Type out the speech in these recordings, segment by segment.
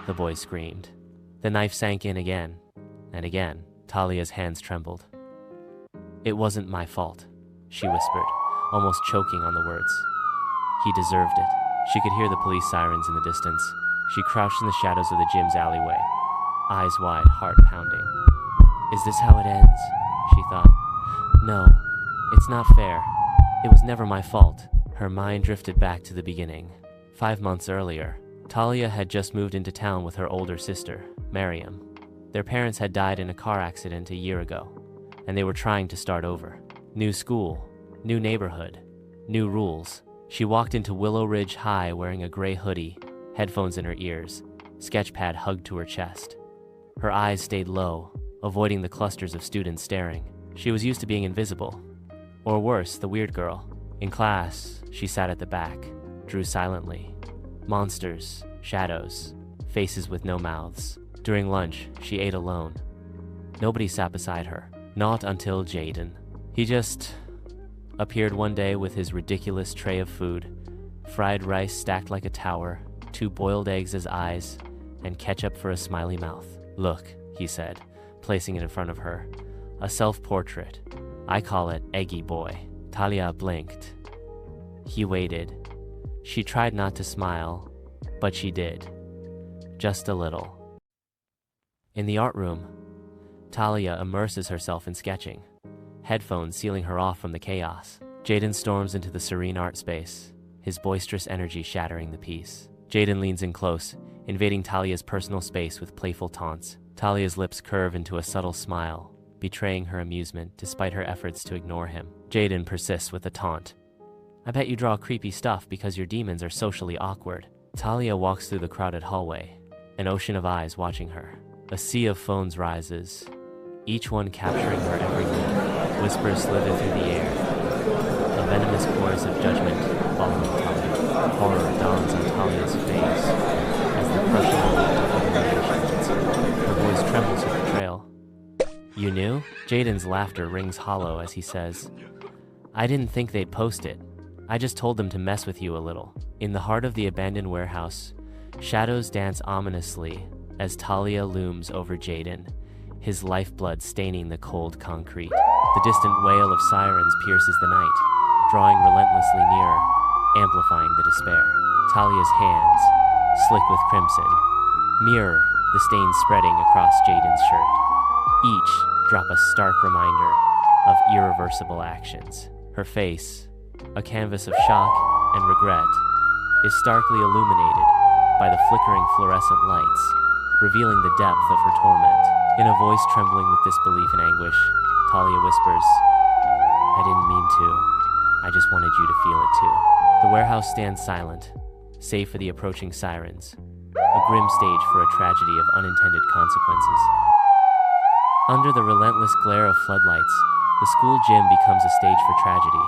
the boy screamed. The knife sank in again, and again. Talia's hands trembled. "It wasn't my fault," she whispered, almost choking on the words. "He deserved it." She could hear the police sirens in the distance. She crouched in the shadows of the gym's alleyway, eyes wide, heart pounding. "Is this how it ends?" she thought. "No, it's not fair. It was never my fault." Her mind drifted back to the beginning. 5 months earlier, Talia had just moved into town with her older sister, Miriam. Their parents had died in a car accident a year ago, and they were trying to start over. New school, new neighborhood, new rules. She walked into Willow Ridge High wearing a gray hoodie, headphones in her ears, sketchpad hugged to her chest. Her eyes stayed low, avoiding the clusters of students staring. She was used to being invisible. Or worse, the weird girl. In class, she sat at the back, drew silently. Monsters, shadows, faces with no mouths. During lunch, she ate alone. Nobody sat beside her. Not until Jaden. He just appeared one day with his ridiculous tray of food, fried rice stacked like a tower, 2 boiled eggs as eyes, and ketchup for a smiley mouth. "Look," he said, placing it in front of her. "A self-portrait. I call it Eggy Boy." Talia blinked. He waited. She tried not to smile, but she did. Just a little. In the art room, Talia immerses herself in sketching, headphones sealing her off from the chaos. Jaden storms into the serene art space, his boisterous energy shattering the peace. Jaden leans in close, invading Talia's personal space with playful taunts. Talia's lips curve into a subtle smile, betraying her amusement despite her efforts to ignore him. Jaden persists with a taunt. "I bet you draw creepy stuff because your demons are socially awkward." Talia walks through the crowded hallway, an ocean of eyes watching her. A sea of phones rises, each one capturing her every move. Whispers slither through the air, a venomous chorus of judgment following Talia. Horror dawns on Talia's face as the crushing weight of humiliation hits her. Her voice trembles with betrayal. "You knew?" Jaden's laughter rings hollow as he says, "I didn't think they'd post it. I just told them to mess with you a little." In the heart of the abandoned warehouse, shadows dance ominously as Talia looms over Jaden, his lifeblood staining the cold concrete. The distant wail of sirens pierces the night, drawing relentlessly nearer, amplifying the despair. Talia's hands, slick with crimson, mirror the stains spreading across Jaden's shirt. Each drop a stark reminder of irreversible actions. Her face, a canvas of shock and regret, is starkly illuminated by the flickering fluorescent lights, revealing the depth of her torment. In a voice trembling with disbelief and anguish, Talia whispers, "I didn't mean to. I just wanted you to feel it too." The warehouse stands silent, save for the approaching sirens, a grim stage for a tragedy of unintended consequences. Under the relentless glare of floodlights, the school gym becomes a stage for tragedy.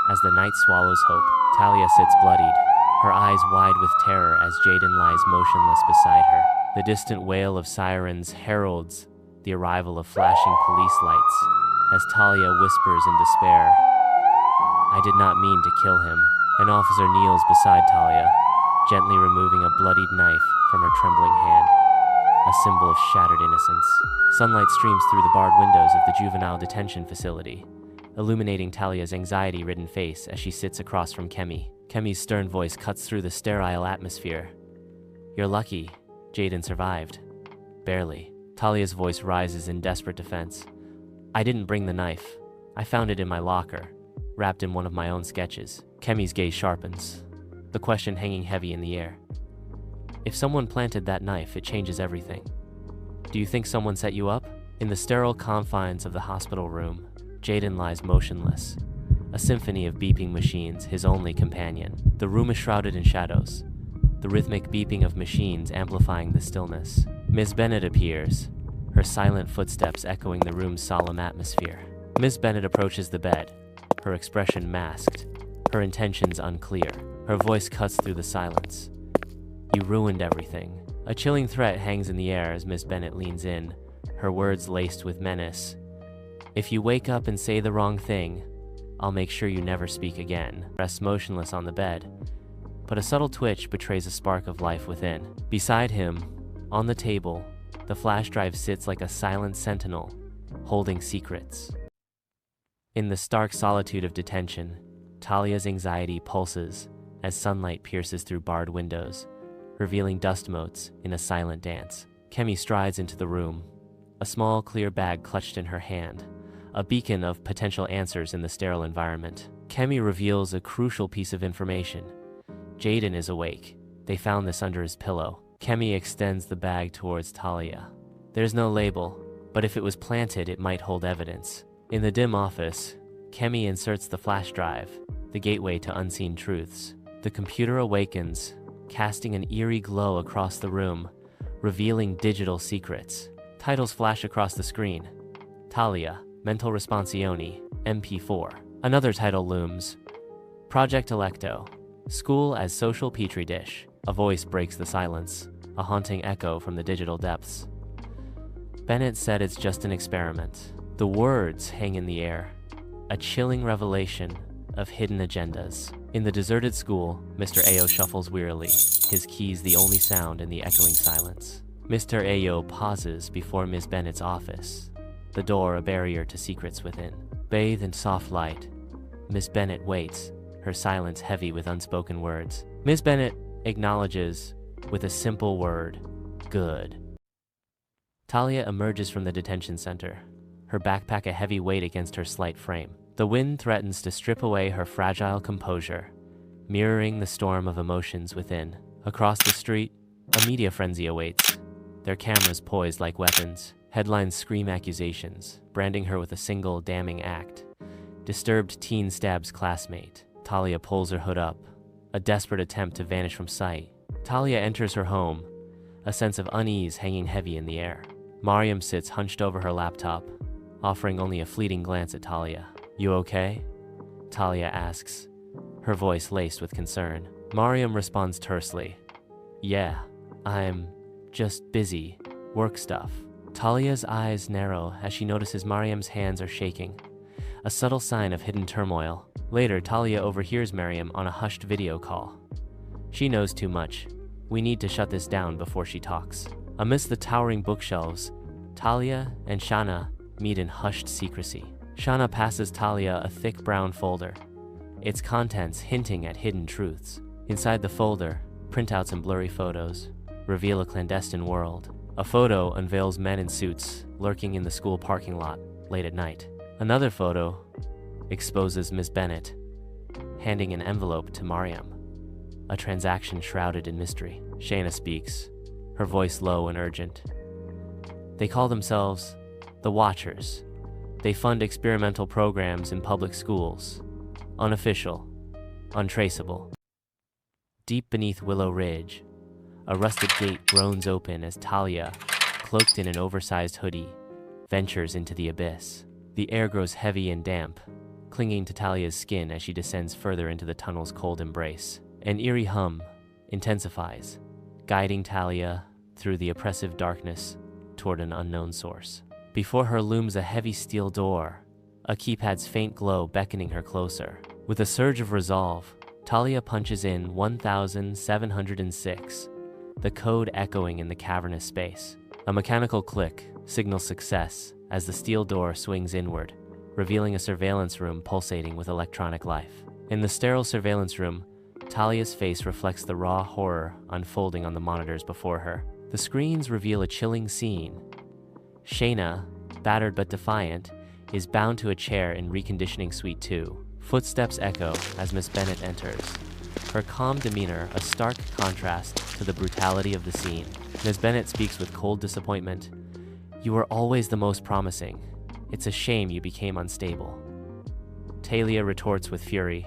As the night swallows hope, Talia sits bloodied, her eyes wide with terror as Jaden lies motionless beside her. The distant wail of sirens heralds the arrival of flashing police lights as Talia whispers in despair, "I did not mean to kill him." An officer kneels beside Talia, gently removing a bloodied knife from her trembling hand, a symbol of shattered innocence. Sunlight streams through the barred windows of the juvenile detention facility, illuminating Talia's anxiety-ridden face as she sits across from Kemi. Kemi's stern voice cuts through the sterile atmosphere. "You're lucky. Jaden survived." "Barely." Talia's voice rises in desperate defense. "I didn't bring the knife. I found it in my locker, wrapped in one of my own sketches." Kemi's gaze sharpens, the question hanging heavy in the air. If someone planted that knife, it changes everything. Do you think someone set you up? In the sterile confines of the hospital room, Jaden lies motionless, a symphony of beeping machines, his only companion. The room is shrouded in shadows, the rhythmic beeping of machines amplifying the stillness. Ms. Bennett appears, her silent footsteps echoing the room's solemn atmosphere. Ms. Bennett approaches the bed, her expression masked, her intentions unclear. Her voice cuts through the silence. "You ruined everything." A chilling threat hangs in the air as Ms. Bennett leans in, her words laced with menace. "If you wake up and say the wrong thing, I'll make sure you never speak again." Rests motionless on the bed, but a subtle twitch betrays a spark of life within. Beside him, On the table, the flash drive sits like a silent sentinel, holding secrets. In the stark solitude of detention, Talia's anxiety pulses as sunlight pierces through barred windows, revealing dust motes in a silent dance. Kemi strides into the room, a small clear bag clutched in her hand, a beacon of potential answers in the sterile environment. Kemi reveals a crucial piece of information. Jaden is awake. They found this under his pillow. Kemi extends the bag towards Talia. There's no label, but if it was planted, it might hold evidence. In the dim office, Kemi inserts the flash drive, the gateway to unseen truths. The computer awakens, casting an eerie glow across the room, revealing digital secrets. Titles flash across the screen. Talia, Mental Responsione, MP4. Another title looms. Project Electo, School as Social Petri Dish. A voice breaks the silence, a haunting echo from the digital depths. Bennett said it's just an experiment. The words hang in the air, a chilling revelation of hidden agendas. In the deserted school, Mr. Ayo shuffles wearily, his keys the only sound in the echoing silence. Mr. Ayo pauses before Ms. Bennett's office, the door a barrier to secrets within. Bathed in soft light, Ms. Bennett waits, her silence heavy with unspoken words. Ms. Bennett acknowledges with a simple word, good. Talia emerges from the detention center, her backpack a heavy weight against her slight frame. The wind threatens to strip away her fragile composure, mirroring the storm of emotions within. Across the street, a media frenzy awaits, their cameras poised like weapons. Headlines scream accusations, branding her with a single damning act. Disturbed teen stabs classmate. Talia pulls her hood up, a desperate attempt to vanish from sight. Talia enters her home, a sense of unease hanging heavy in the air. Mariam sits hunched over her laptop, offering only a fleeting glance at Talia. You okay? Talia asks, her voice laced with concern. Mariam responds tersely. Yeah, I'm just busy. Work stuff. Talia's eyes narrow as she notices Mariam's hands are shaking, a subtle sign of hidden turmoil. Later, Talia overhears Mariam on a hushed video call. She knows too much. We need to shut this down before she talks. Amidst the towering bookshelves, Talia and Shana meet in hushed secrecy. Shana passes Talia a thick brown folder, its contents hinting at hidden truths. Inside the folder, printouts and blurry photos reveal a clandestine world. A photo unveils men in suits lurking in the school parking lot late at night. Another photo exposes Miss Bennett handing an envelope to Mariam, a transaction shrouded in mystery. Shana speaks, her voice low and urgent. They call themselves the Watchers. They fund experimental programs in public schools. Unofficial, untraceable. Deep beneath Willow Ridge, a rusted gate groans open as Talia, cloaked in an oversized hoodie, ventures into the abyss. The air grows heavy and damp, clinging to Talia's skin as she descends further into the tunnel's cold embrace. An eerie hum intensifies, guiding Talia through the oppressive darkness toward an unknown source. Before her looms a heavy steel door, a keypad's faint glow beckoning her closer. With a surge of resolve, Talia punches in 1706, the code echoing in the cavernous space. A mechanical click signals success as the steel door swings inward, revealing a surveillance room pulsating with electronic life. In the sterile surveillance room, Talia's face reflects the raw horror unfolding on the monitors before her. The screens reveal a chilling scene. Shana, battered but defiant, is bound to a chair in reconditioning suite 2. Footsteps echo as Miss Bennett enters, her calm demeanor a stark contrast to the brutality of the scene. Miss Bennett speaks with cold disappointment. You were always the most promising. It's a shame you became unstable. Talia retorts with fury.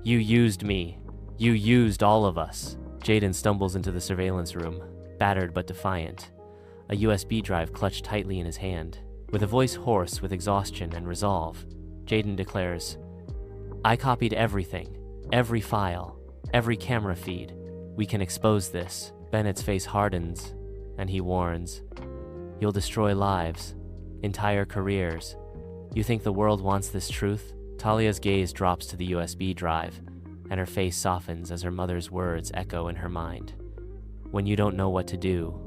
You used me. You used all of us. Jaden stumbles into the surveillance room, battered but defiant, a USB drive clutched tightly in his hand. With a voice hoarse with exhaustion and resolve, Jaden declares, I copied everything, every file, every camera feed. We can expose this. Bennett's face hardens, and he warns, you'll destroy lives, entire careers. You think the world wants this truth? Talia's gaze drops to the USB drive, and her face softens as her mother's words echo in her mind. When you don't know what to do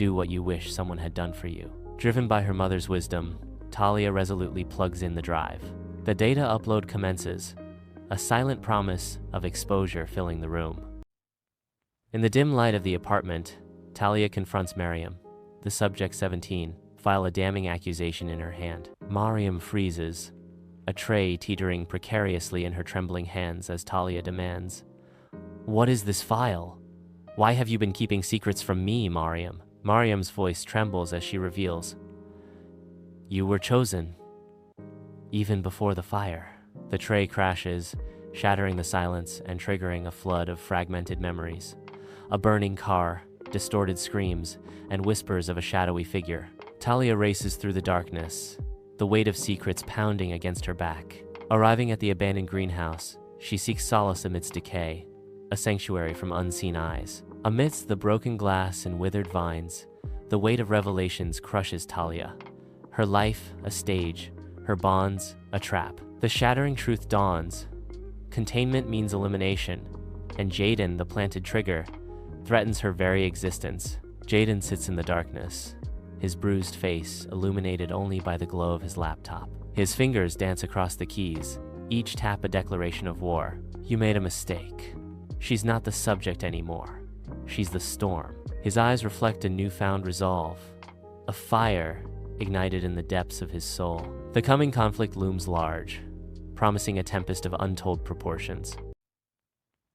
do what you wish someone had done for you. Driven by her mother's wisdom, Talia resolutely plugs in the drive. The data upload commences, a silent promise of exposure filling the room. In the dim light of the apartment, Talia confronts Mariam, the subject 17, file a damning accusation in her hand. Mariam freezes, a tray teetering precariously in her trembling hands as Talia demands, "What is this file? Why have you been keeping secrets from me, Mariam?" Mariam's voice trembles as she reveals, "You were chosen, even before the fire." The tray crashes, shattering the silence and triggering a flood of fragmented memories. A burning car, distorted screams, and whispers of a shadowy figure. Talia races through the darkness, the weight of secrets pounding against her back. Arriving at the abandoned greenhouse, she seeks solace amidst decay, a sanctuary from unseen eyes. Amidst the broken glass and withered vines, the weight of revelations crushes Talia. Her life, a stage, her bonds, a trap. The shattering truth dawns. Containment means elimination, and Jaden, the planted trigger, threatens her very existence. Jaden sits in the darkness, his bruised face illuminated only by the glow of his laptop. His fingers dance across the keys, each tap a declaration of war. You made a mistake. She's not the subject anymore. She's the storm. His eyes reflect a newfound resolve, a fire ignited in the depths of his soul. The coming conflict looms large, promising a tempest of untold proportions.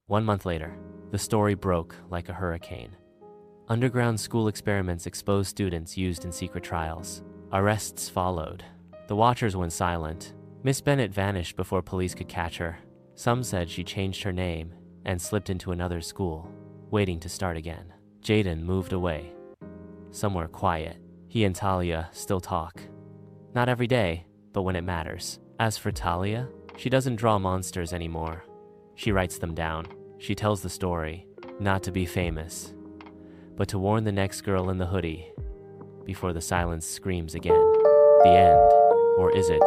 1 month later, the story broke like a hurricane. Underground school experiments exposed students used in secret trials. Arrests followed. The watchers went silent. Miss Bennett vanished before police could catch her. Some said she changed her name and slipped into another school, waiting to start again. Jaden moved away, somewhere quiet. He and Talia still talk. Not every day, but when it matters. As for Talia, she doesn't draw monsters anymore. She writes them down. She tells the story, not to be famous, but to warn the next girl in the hoodie before the silence screams again. The end, or is it?